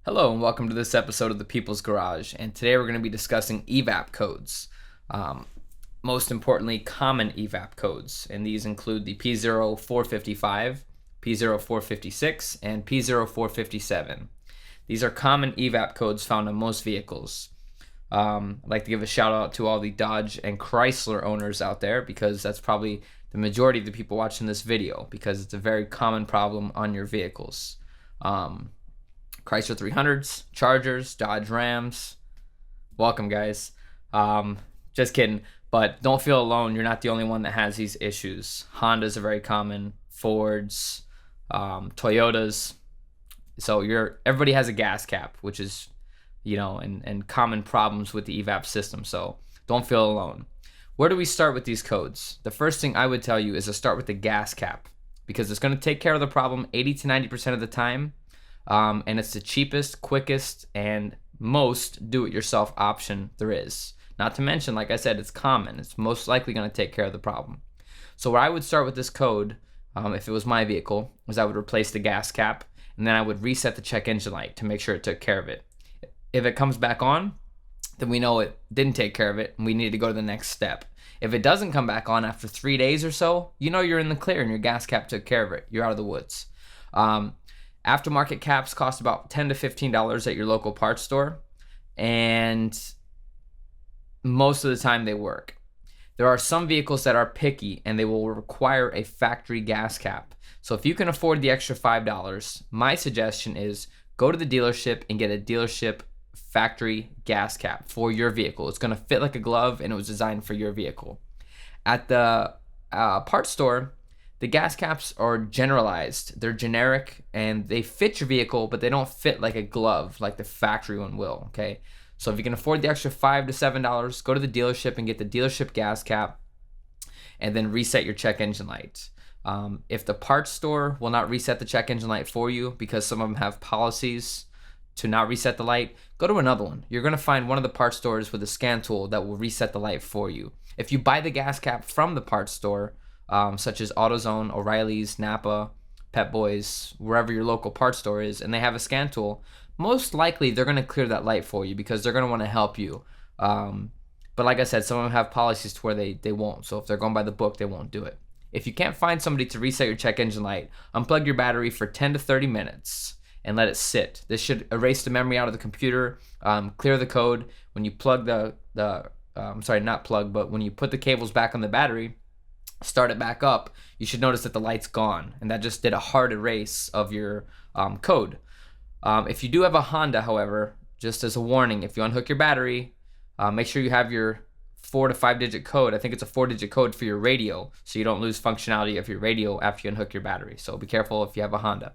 Hello and welcome to this episode of the People's Garage, and today we're going to be discussing Evap codes. Most importantly, common Evap codes, and these include the P0455, P0456, and P0457. These are common Evap codes found on most vehicles. I'd like to give a shout out to all the Dodge and Chrysler owners out there, because that's probably the majority of the people watching this video, because it's a very common problem on your vehicles. Chrysler 300s, Chargers, Dodge Rams. Welcome, guys. Just kidding, but don't feel alone. You're not the only one that has these issues. Hondas are very common, Fords, Toyotas. So everybody has a gas cap, which is, and common problems with the Evap system. So don't feel alone. Where do we start with these codes? The first thing I would tell you is to start with the gas cap, because it's going to take care of the problem 80 to 90% of the time. And it's the cheapest, quickest, and most do-it-yourself option there is. Not to mention, like I said, it's common. It's most likely going to take care of the problem. So where I would start with this code, if it was my vehicle, is I would replace the gas cap, and then I would reset the check engine light to make sure it took care of it. If it comes back on, then we know it didn't take care of it, and we need to go to the next step. If it doesn't come back on after 3 days or so, you know you're in the clear and your gas cap took care of it. You're out of the woods. Aftermarket caps cost about $10 to $15 at your local parts store, and most of the time they work. There are some vehicles that are picky and they will require a factory gas cap. So if you can afford the extra $5, my suggestion is go to the dealership and get a dealership factory gas cap for your vehicle. It's going to fit like a glove, and it was designed for your vehicle. At the parts store, the gas caps are generalized. They're generic and they fit your vehicle, but they don't fit like a glove like the factory one will, okay? So if you can afford the extra $5 to $7, go to the dealership and get the dealership gas cap, and then reset your check engine light. If the parts store will not reset the check engine light for you, because some of them have policies to not reset the light, go to another one. You're going to find one of the parts stores with a scan tool that will reset the light for you. If you buy the gas cap from the parts store, such as AutoZone, O'Reilly's, Napa, Pep Boys, wherever your local parts store is, and they have a scan tool, most likely they're going to clear that light for you, because they're going to want to help you. But like I said, some of them have policies to where they won't. So if they're going by the book, they won't do it. If you can't find somebody to reset your check engine light, unplug your battery for 10 to 30 minutes and let it sit. This should erase the memory out of the computer, clear the code. When you plug when you put the cables back on the battery, start it back up, you should notice that the light's gone, and that just did a hard erase of your code. If you do have a Honda, however, just as a warning, if you unhook your battery, make sure you have your 4 to 5 digit code. I think it's a 4-digit code for your radio, so you don't lose functionality of your radio after you unhook your battery. So be careful if you have a Honda.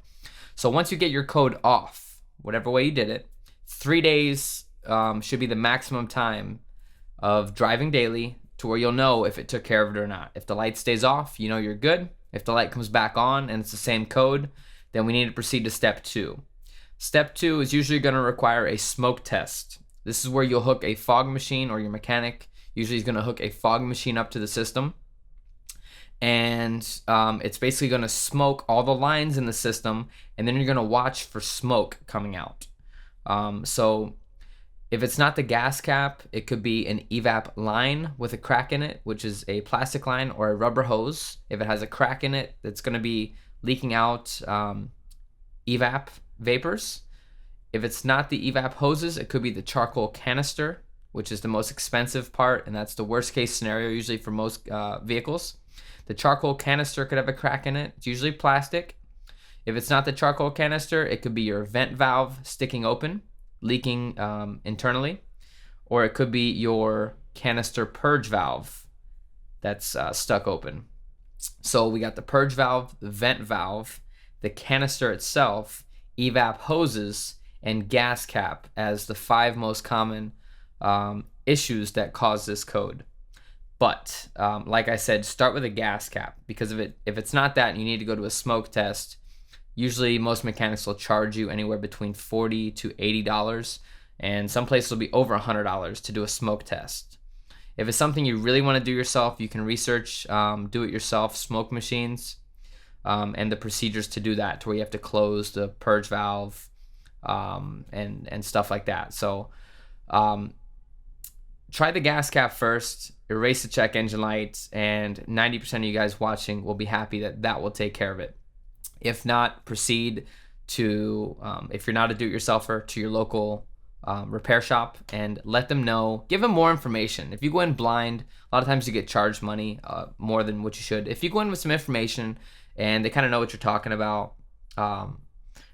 So once you get your code off, whatever way you did it, 3 days should be the maximum time of driving daily, to where you'll know if it took care of it or not. If the light stays off, you know you're good. If the light comes back on and it's the same code, then we need to proceed to step 2. Step 2 is usually going to require a smoke test. This is where you'll hook a fog machine, or your mechanic usually is going to hook a fog machine up to the system. And it's basically going to smoke all the lines in the system, and then you're going to watch for smoke coming out. So if it's not the gas cap, it could be an Evap line with a crack in it, which is a plastic line, or a rubber hose. If it has a crack in it, it's going to be leaking out Evap vapors. If it's not the Evap hoses, it could be the charcoal canister, which is the most expensive part, and that's the worst case scenario usually for most vehicles. The charcoal canister could have a crack in it. It's usually plastic. If it's not the charcoal canister, it could be your vent valve sticking open, leaking internally, or it could be your canister purge valve that's stuck open. So we got the purge valve, the vent valve, the canister itself, Evap hoses, and gas cap as the 5 most common issues that cause this code. But like I said, start with a gas cap, because if it's not that and you need to go to a smoke test, usually most mechanics will charge you anywhere between $40 to $80, and some places will be over $100 to do a smoke test. If it's something you really want to do yourself, you can research do-it-yourself smoke machines and the procedures to do that, to where you have to close the purge valve, and stuff like that. So try the gas cap first, erase the check engine lights, and 90% of you guys watching will be happy that will take care of it. If not, proceed to, if you're not a do-it-yourselfer, to your local repair shop and let them know. Give them more information. If you go in blind, a lot of times you get charged money, more than what you should. If you go in with some information and they kind of know what you're talking about, or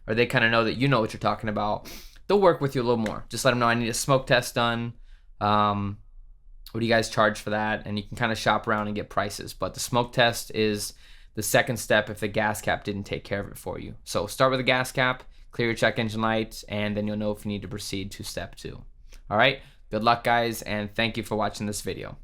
they kind of know that you know what you're talking about, they'll work with you a little more. Just let them know, I need a smoke test done. What do you guys charge for that? And you can kind of shop around and get prices. But the smoke test is the second step if the gas cap didn't take care of it for you. So start with the gas cap, clear your check engine lights, and then you'll know if you need to proceed to step 2. All right, good luck guys, and thank you for watching this video.